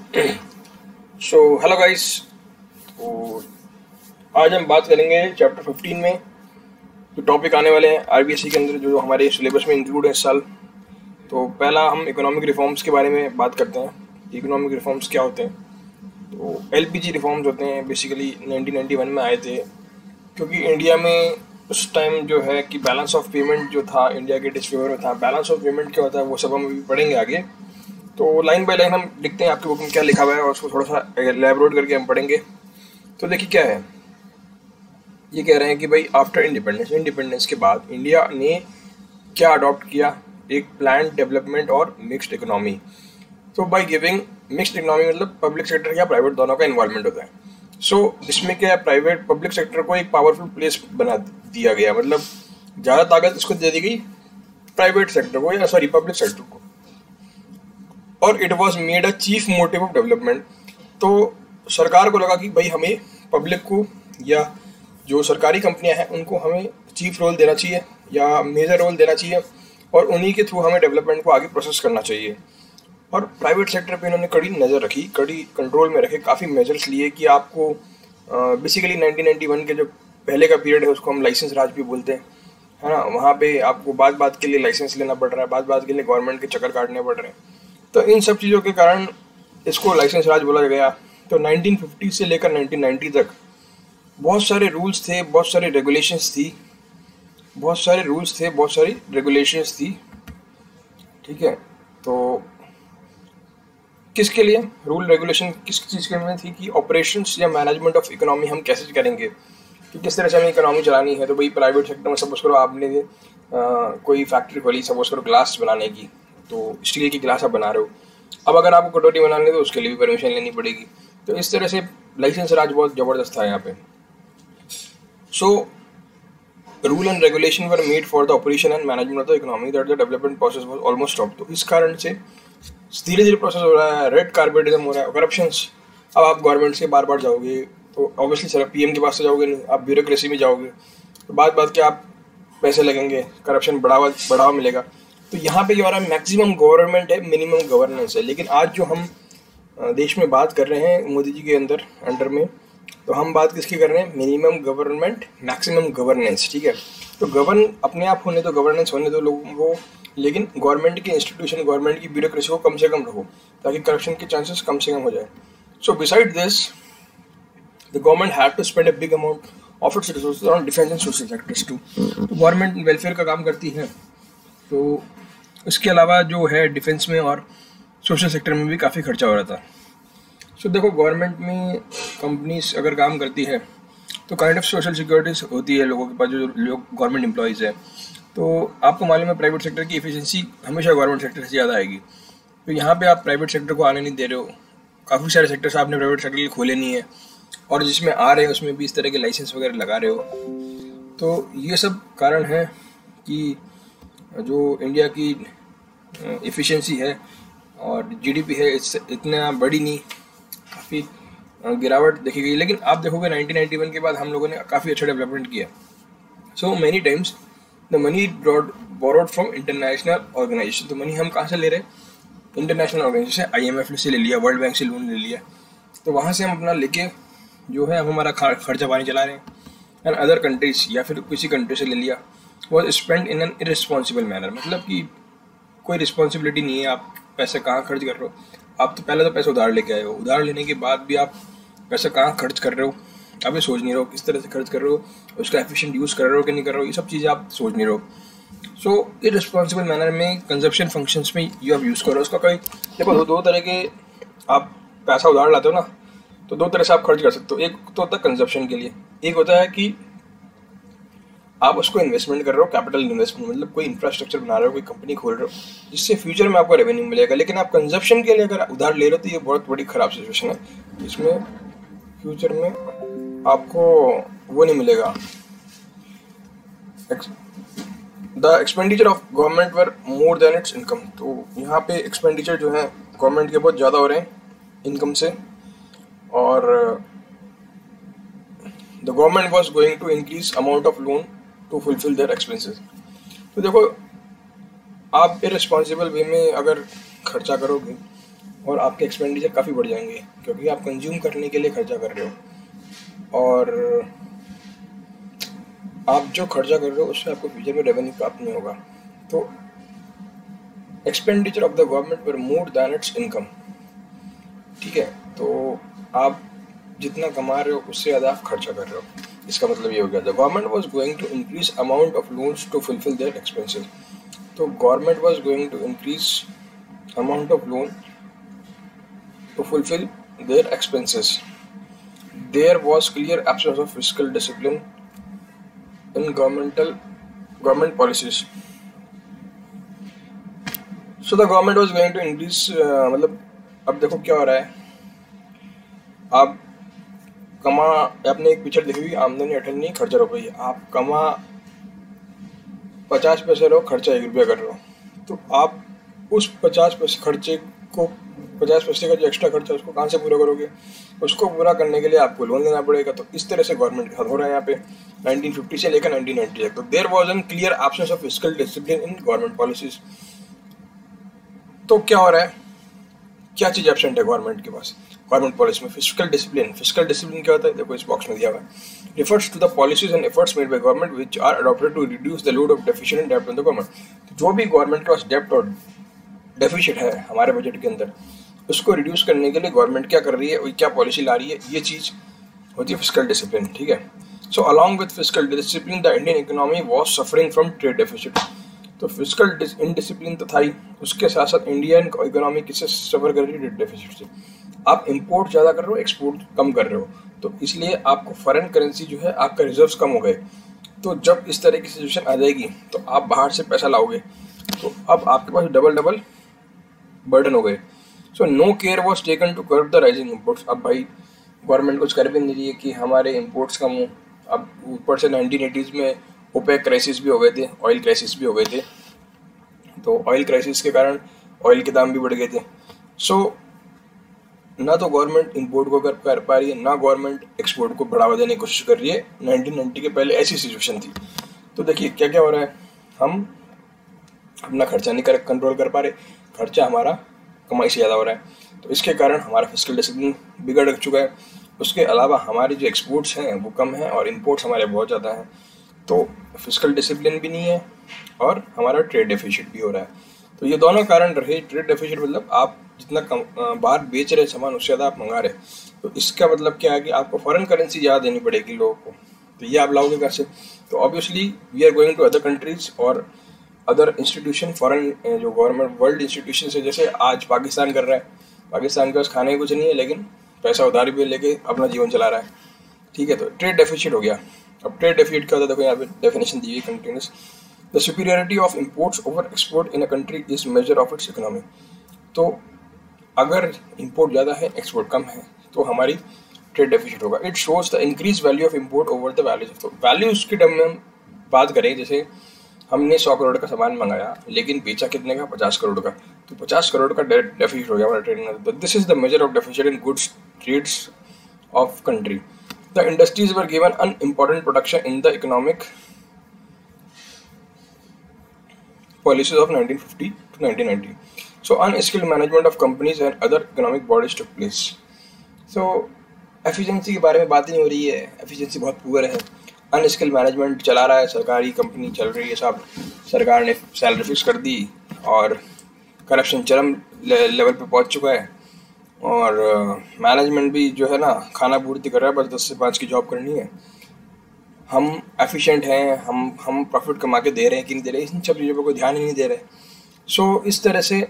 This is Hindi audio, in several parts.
Hello guys. तो आज हम बात करेंगे चैप्टर 15 में जो टॉपिक आने वाले हैं आरबीएससी के अंदर जो हमारे सिलेबस में इंक्लूड है इस साल। तो पहला हम इकोनॉमिक रिफॉर्म्स के बारे में बात करते हैं। इकोनॉमिक रिफॉर्म्स क्या होते हैं? तो एलपीजी रिफॉर्म्स होते हैं, बेसिकली 1991 में आए थे, क्योंकि इंडिया में उस टाइम जो है कि बैलेंस ऑफ पेमेंट जो था इंडिया के डिसफेवर में था। बैलेंस ऑफ पेमेंट क्या होता है वो सब हम अभी पढ़ेंगे आगे। तो लाइन बाय लाइन हम देखते हैं आपकी बुक में क्या लिखा हुआ है और उसको थोड़ा सा एलैबोरेट करके हम पढ़ेंगे। तो देखिए क्या है, ये कह रहे हैं कि भाई आफ्टर इंडिपेंडेंस के बाद इंडिया ने क्या अडॉप्ट किया, एक प्लान डेवलपमेंट और मिक्स्ड इकोनॉमी। तो बाय गिविंग मिक्स्ड इकोनॉमी मतलब पब्लिक सेक्टर या प्राइवेट दोनों का इन्वॉल्वमेंट होता है। इसमें क्या है, प्राइवेट पब्लिक सेक्टर को एक पावरफुल प्लेस बना दिया गया, मतलब ज़्यादा ताकत इसको दे दी गई प्राइवेट सेक्टर को, या सॉरी पब्लिक सेक्टर को। और it was made a chief motive of development. तो सरकार को लगा कि भाई हमें पब्लिक को या जो सरकारी कंपनियां हैं उनको हमें चीफ रोल देना चाहिए या मेजर रोल देना चाहिए, और उन्हीं के थ्रू हमें डेवलपमेंट को आगे प्रोसेस करना चाहिए। और प्राइवेट सेक्टर पे इन्होंने कड़ी नज़र रखी, कड़ी कंट्रोल में रखे, काफ़ी मेजर्स लिए कि आपको बेसिकली 1991 के जो पहले का पीरियड है उसको हम लाइसेंस राज भी बोलते हैं, है ना। वहाँ पे आपको बात के लिए लाइसेंस लेना पड़ रहा है, बात के लिए गवर्नमेंट के चक्कर काटने पड़ रहे हैं। तो इन सब चीज़ों के कारण इसको लाइसेंस राज बोला गया। तो 1950 से लेकर 1990 तक बहुत सारे रूल्स थे, बहुत सारी रेगुलेशंस थी, बहुत सारी रेगुलेशंस थी, ठीक है। तो किसके लिए रूल रेगुलेशन किस चीज़ के में थी कि ऑपरेशंस या मैनेजमेंट ऑफ इकोनॉमी हम कैसे करेंगे, कि किस तरह से हमें इकोनॉमी चलानी है। तो भाई प्राइवेट सेक्टर में सपोज करो आपने कोई फैक्ट्री खोली, सपोज करो ग्लास बनाने की, तो स्टील की गिलास आप बना रहे हो। अब अगर आपको कटोरी बनानी है तो उसके लिए भी परमिशन लेनी पड़ेगी। तो इस तरह से लाइसेंस राज बहुत ज़बरदस्त था यहाँ पे। Rule and regulation were made for the operation and management of the economy that the development process was almost stop. तो इस कारण से धीरे धीरे प्रोसेस हो रहा है, रेड कार्पेटिज्म हो रहा है, करप्शंस। अब आप गवर्नमेंट से बार बार जाओगे तो ऑब्वियसली सर पीएम के पास तो जाओगे नहीं, आप ब्यूरोक्रेसी में जाओगे तो बात के आप पैसे लगेंगे, करप्शन बढ़ावा मिलेगा। तो यहाँ पे क्या हो रहा है, मैक्सिमम गवर्नमेंट है, मिनिमम गवर्नेंस है। लेकिन आज जो हम देश में बात कर रहे हैं मोदी जी के अंडर में, तो हम बात किसकी कर रहे हैं, मिनिमम गवर्नमेंट मैक्सिमम गवर्नेंस, ठीक है। तो गवर्न अपने आप होने दो, गवर्नेंस होने दो लोगों को, लेकिन गवर्नमेंट के इंस्टीट्यूशन, गवर्नमेंट की ब्यूरोक्रेसी को कम से कम रखो ताकि करप्शन के चांसेस कम से कम हो जाए। So beside this the government have to spend a big amount of its resources on defence and social sectors too. तो गवर्नमेंट वेलफेयर का काम करती है, तो इसके अलावा जो है डिफेंस में और सोशल सेक्टर में भी काफ़ी खर्चा हो रहा था। सो देखो, गवर्नमेंट में कंपनीज अगर काम करती है तो काइंड ऑफ सोशल सिक्योरिटीज होती है लोगों के पास, जो लोग गवर्नमेंट एम्प्लॉयज़ है। तो आपको मालूम है प्राइवेट सेक्टर की एफिशिएंसी हमेशा गवर्नमेंट सेक्टर से ज़्यादा आएगी। तो यहाँ पे आप प्राइवेट सेक्टर को आने नहीं दे रहे हो, काफ़ी सारे सेक्टर्स आपने प्राइवेट सेक्टर के खोले नहीं है, और जिसमें आ रहे हैं उसमें भी इस तरह के लाइसेंस वगैरह लगा रहे हो। तो ये सब कारण है कि जो इंडिया की एफिशिएंसी है और जीडीपी है इतना बड़ी नहीं, काफ़ी गिरावट देखी गई। लेकिन आप देखोगे 1991 के बाद हम लोगों ने काफ़ी अच्छा डेवलपमेंट किया। So many times the money borrowed from international organisation. तो मनी हम कहाँ से ले रहे हैं, इंटरनेशनल ऑर्गेनाइजेशन, IMF से ले लिया, वर्ल्ड बैंक से लोन ले लिया, तो वहाँ से हम अपना लेके जो है हम हमारा खर्चा पानी चला रहे हैं। एंड अदर कंट्रीज या फिर किसी कंट्री से ले लिया, वो spend in an irresponsible manner, मतलब कि कोई रिस्पॉन्सिबिलिटी नहीं है आप पैसा कहाँ खर्च कर रहे हो। आप तो पहले तो पैसा उधार लेके आए हो, उधार लेने के बाद भी आप पैसा कहाँ खर्च कर रहे हो, आप ये सोच नहीं रहे हो किस तरह से खर्च कर रहे हो, उसका एफिशिएंट यूज़ कर रहे हो कि नहीं कर रहे हो, ये सब चीज़ें आप सोच नहीं रहे हो। सो इररिस्पॉन्सिबल मैनर में कंजप्शन फंक्शंस में ये आप यूज़ करो। उसका कोई देखो दो तरह के आप पैसा उधार लाते हो ना, तो दो तरह से आप खर्च कर सकते हो। एक तो होता है कंजप्शन के लिए, एक होता है कि आप उसको इन्वेस्टमेंट कर रहे हो, कैपिटल इन्वेस्टमेंट, मतलब कोई इंफ्रास्ट्रक्चर बना रहे हो, कोई कंपनी खोल रहे हो जिससे फ्यूचर में आपको रेवेन्यू मिलेगा। लेकिन आप कंजप्शन के लिए अगर उधार ले रहे हो तो ये बहुत बड़ी ख़राब सिचुएशन है, इसमें फ्यूचर में आपको वो नहीं मिलेगा। The expenditure of government were more than it's income. तो यहाँ पे एक्सपेंडिचर जो है गवर्नमेंट के बहुत ज़्यादा हो रहे हैं इनकम से, और the government was going to increase amount of loan to fulfil their expenses. तो देखो, आप इररिस्पॉन्सिबल वे में अगर खर्चा करोगे और आपके एक्सपेंडिचर काफ़ी बढ़ जाएंगे, क्योंकि आप कंज्यूम करने के लिए खर्चा कर रहे हो, और आप जो खर्चा कर रहे हो उससे आपको फ्यूचर में रेवेन्यू प्राप्त नहीं होगा। तो एक्सपेंडिचर ऑफ द गवर्नमेंट पर मोर दैन इट्स इनकम, ठीक है। तो आप जितना कमा रहे हो उससे ज़्यादा आप खर्चा कर रहे हो। इसका मतलब ये हो गया, the government was going to increase amount of loans to fulfil their expenses. तो government was going to increase amount of loan to fulfill their expenses. There was clear absence of fiscal discipline in government policies. So the government was going to increase मतलब अब देखो क्या हो रहा है, आप कमा, आपने एक पिक्चर देखी हुई, आमदनी 18 खर्चा रुपये, आप कमा 50 पैसे रहो, खर्चा 1 रुपया कर रहे हो, तो आप उस 50 पैसे खर्चे को, 50 पैसे का जो एक्स्ट्रा खर्चा उसको कहाँ से पूरा करोगे? उसको पूरा करने के लिए आपको लोन लेना पड़ेगा। तो इस तरह से गवर्नमेंट का हो रहा है यहाँ पे 1950 से लेकर 1990 तक। तो there was an clear absence of fiscal discipline in government policies. तो क्या हो रहा है, क्या चीज़ एब्सेंट है गवर्नमेंट के पास, गवर्नमेंट पॉलिसी में? Fiscal discipline. फिस्कल डिसिप्लिन क्या होता है? देखो इस बॉक्स में दिया हुआ है, refers to the policies and efforts made by government which are adopted to reduce the load of deficient and डेब्ट ऑन द गवर्नमेंट। जो भी गवर्नमेंट के पास डेब्ट और डेफिसिट है हमारे बजट के अंदर, उसको रिड्यूस करने के लिए गवर्नमेंट क्या कर रही है और क्या पॉलिसी ला रही है, ये चीज़ होती है फिस्कल डिसिप्लिन, ठीक है। So along with fiscal discipline the Indian economy was suffering from trade deficit. तो फिस्कल इनडिसिप्लिन तो था ही, उसके साथ साथ इंडियन इकोनॉमी किससे सफर कर रही है? ट्रेड डेफिसिट से। आप इंपोर्ट ज़्यादा कर रहे हो, एक्सपोर्ट कम कर रहे हो, तो इसलिए आपको फॉरेन करेंसी जो है, आपका रिजर्व्स कम हो गए। तो जब इस तरह की सिचुएशन आ जाएगी तो आप बाहर से पैसा लाओगे, तो अब आपके पास डबल बर्डन हो गए। So no care was taken to curb the rising imports. अब भाई गवर्नमेंट कुछ कर भी नहीं रही है कि हमारे इम्पोर्ट्स कम हो। अब ऊपर से 1980s में ओपेक क्राइसिस भी हो गए थे, ऑयल क्राइसिस भी हो गए थे, तो ऑयल क्राइसिस के कारण ऑयल के दाम भी बढ़ गए थे। सो ना तो गवर्नमेंट इंपोर्ट को कर पा रही है, ना गवर्नमेंट एक्सपोर्ट को बढ़ावा देने की कोशिश कर रही है। 1990 के पहले ऐसी सिचुएशन थी। तो देखिए क्या क्या हो रहा है, हम अपना खर्चा नहीं कंट्रोल कर पा रहे, खर्चा हमारा कमाई से ज़्यादा हो रहा है, तो इसके कारण हमारा फिस्कल डिसिप्लिन बिगड़ चुका है। उसके अलावा हमारे जो एक्सपोर्ट्स हैं वो कम हैं और इंपोर्ट्स हमारे बहुत ज़्यादा हैं, तो फिस्कल डिसिप्लिन भी नहीं है और हमारा ट्रेड डेफिसिट भी हो रहा है। तो ये दोनों कारण रहे। ट्रेड डेफिसिट मतलब आप जितना कम बाहर बेच रहे सामान उससे ज़्यादा आप मंगा रहे, तो इसका मतलब क्या है कि आपको फॉरेन करेंसी ज़्यादा देनी पड़ेगी लोगों को, तो ये आप लाओगे कैसे? तो obviously we are going to other countries और अदर इंस्टीट्यूशन, फॉरेन जो गवर्नमेंट वर्ल्ड इंस्टीट्यूशन है, जैसे आज पाकिस्तान कर रहा है। पाकिस्तान के पास खाने कुछ नहीं है, लेकिन पैसा उधारी भी लेके अपना जीवन चला रहा है, ठीक है। तो ट्रेड डेफिसिट हो गया। अब ट्रेड डेफिसिट क्या होता है? देखो यहाँ पे डेफिनेशन दी है continuous, the superiority of imports over export in a country is measure of its economy. तो अगर इम्पोर्ट ज़्यादा है, एक्सपोर्ट कम है, तो हमारी ट्रेड डेफिसिट होगा। It shows the increase value of import over the values. तो वैल्यूज के टर्म में हम बात करें, जैसे हमने 100 करोड़ का सामान मंगाया लेकिन बेचा कितने का? 50 करोड़ का, तो 50 करोड़ का डेफिसिट हो गया हमारा ट्रेड में। तो this is the major of deficit in goods trades of country. The industries were given an important production in the economic policies of 1950 to 1990. So unskilled management of companies and other economic bodies took place. So efficiency के बारे में बात ही नहीं हो रही है, efficiency बहुत पुअर है। अनस्किल्ड मैनेजमेंट चला रहा है, सरकारी कंपनी चल रही है, सब सरकार ने सैलरी फिक्स कर दी और करप्शन चरम लेवल पे पहुंच चुका है, और मैनेजमेंट भी जो है ना खाना पूर्ति कर रहा है, बस 10 से 5 की जॉब करनी है। हम एफिशिएंट हैं, हम प्रॉफिट कमा के दे रहे हैं कि नहीं दे रहे, इन सब चीज़ों पर कोई ध्यान ही नहीं दे रहे। सो इस तरह से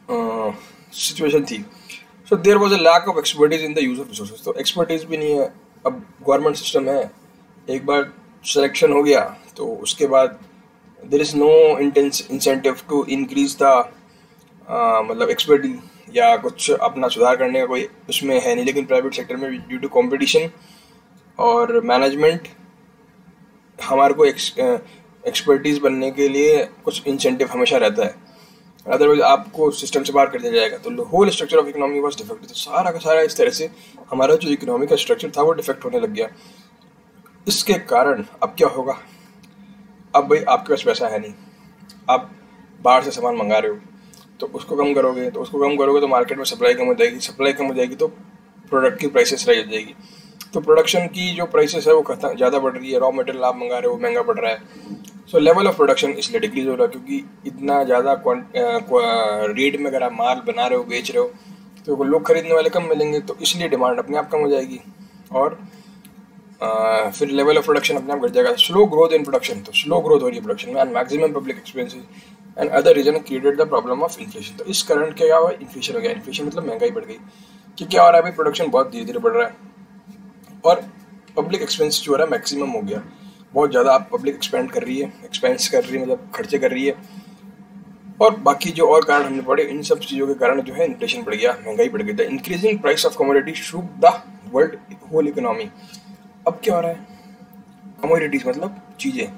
सिचुएशन थी। So there was a lack of expertise in the use of resources. तो एक्सपर्टीज भी नहीं है। अब गवर्नमेंट सिस्टम है, एक बार सिलेक्शन हो गया तो उसके बाद there is no incentive to increase the मतलब एक्सपर्टीज या कुछ अपना सुधार करने का कोई उसमें है नहीं। लेकिन प्राइवेट सेक्टर में ड्यू टू कॉम्पिटिशन और मैनेजमेंट हमारे को एक्सपर्टीज़ बनने के लिए कुछ इंसेंटिव हमेशा रहता है, अदरवाइज आपको सिस्टम से बाहर कर दिया जाएगा। तो whole structure of economy was defect. तो सारा का सारा इस तरह से हमारा जो इकोनॉमी का स्ट्रक्चर था वो डिफेक्ट होने लग गया। इसके कारण अब क्या होगा? अब भाई आपके पास पैसा है नहीं, आप बाहर से सामान मंगा रहे हो, तो उसको कम करोगे तो मार्केट में सप्लाई कम हो जाएगी, सप्लाई कम हो जाएगी तो प्रोडक्ट की प्राइसेस राइज हो जाएगी। तो प्रोडक्शन की जो प्राइसेस है वो खत्म ज़्यादा बढ़ रही है, रॉ मटेरियल आप मंगा रहे हो महंगा पड़ रहा है। सो लेवल ऑफ प्रोडक्शन इसलिए डिक्रीज हो रहा है, क्योंकि इतना ज़्यादा रेट में अगर आप माल बना रहे हो बेच रहे हो तो लोग खरीदने वाले कम मिलेंगे, तो इसलिए डिमांड अपने आप कम हो जाएगी और फिर लेवल ऑफ प्रोडक्शन अपने आप घट जाएगा। स्लो ग्रोथ इन प्रोडक्शन, तो स्लो ग्रोथ हो रही है प्रोडक्शन में, and maximum public expenses and other reason created the problem of inflation. तो इस कारण क्या हुआ, इन्फ्लेशन हो गया। इन्फ्लेशन मतलब महंगाई बढ़ गई कि क्या हो रहा है भाई, प्रोडक्शन बहुत धीरे धीरे बढ़ रहा है और पब्लिक एक्सपेंस जो हो रहा है मैक्सिमम हो गया, बहुत ज़्यादा आप पब्लिक एक्सपेंस कर रही है, मतलब खर्चे कर रही है। और बाकी जो और कारण हमने पढ़े, इन सब चीज़ों के कारण जो है इन्फ्लेशन बढ़ गया, महंगाई बढ़ गई। The increasing price of commodity shook the world whole economy. अब क्या हो रहा है, कमोडिटीज मतलब चीज़ें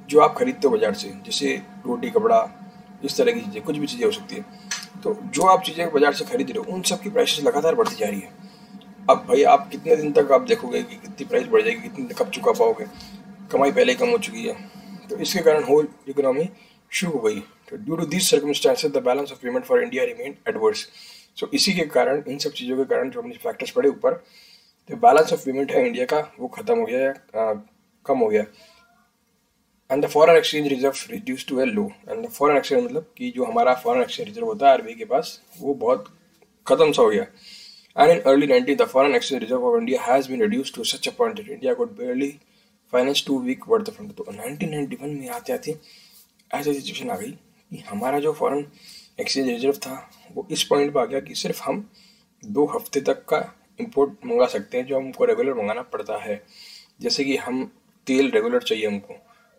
जो आप खरीदते हो बाजार से, जैसे रोटी कपड़ा इस तरह की चीज़ें, कुछ भी चीज़ें हो सकती है। तो जो आप चीज़ें बाजार से खरीद रहे हो उन सब की प्राइसेस लगातार बढ़ती जा रही है। अब भाई आप कितने दिन तक आप देखोगे कि कितनी प्राइस बढ़ जाएगी, कितने कब चुका पाओगे, कमाई पहले ही कम हो चुकी है। तो इसके कारण होल इकोनॉमी शुरू हो गई। तो due to this circumstances the balance of payment for India remain adverse. So इसी के कारण, इन सब चीज़ों के कारण जो हमने फैक्टर्स पढ़े ऊपर, तो बैलेंस ऑफ पेमेंट है इंडिया का वो खत्म हो गया है, कम हो गया। And the foreign exchange reserve reduce to a low. And the foreign exchange मतलब कि जो हमारा फॉरेन एक्सचेंज रिजर्व होता है आरबीआई के पास, वो बहुत खत्म सा हो गया। And in early 90s, the foreign exchange reserve of India has been reduced to such a point that India could barely finance 2 week worth of fund। तो 1991 में आते आते ऐसी सिचुएशन आ गई कि हमारा जो फॉरेन एक्सचेंज रिजर्व था वो इस पॉइंट पर आ गया कि सिर्फ हम 2 हफ्ते तक का इंपोर्ट मंगा सकते हैं जो हमको रेगुलर मंगाना पड़ता है। जैसे कि हम तेल रेगुलर चाहिए हमको,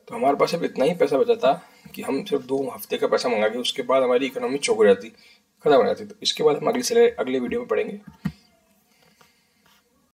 तो हमारे पास अब इतना ही पैसा बचा था कि हम सिर्फ 2 हफ्ते का पैसा मंगा के उसके बाद हमारी इकोनॉमी चौक हो जाती, खत्म हो जाती। तो इसके बाद हम अगले वीडियो में पढ़ेंगे।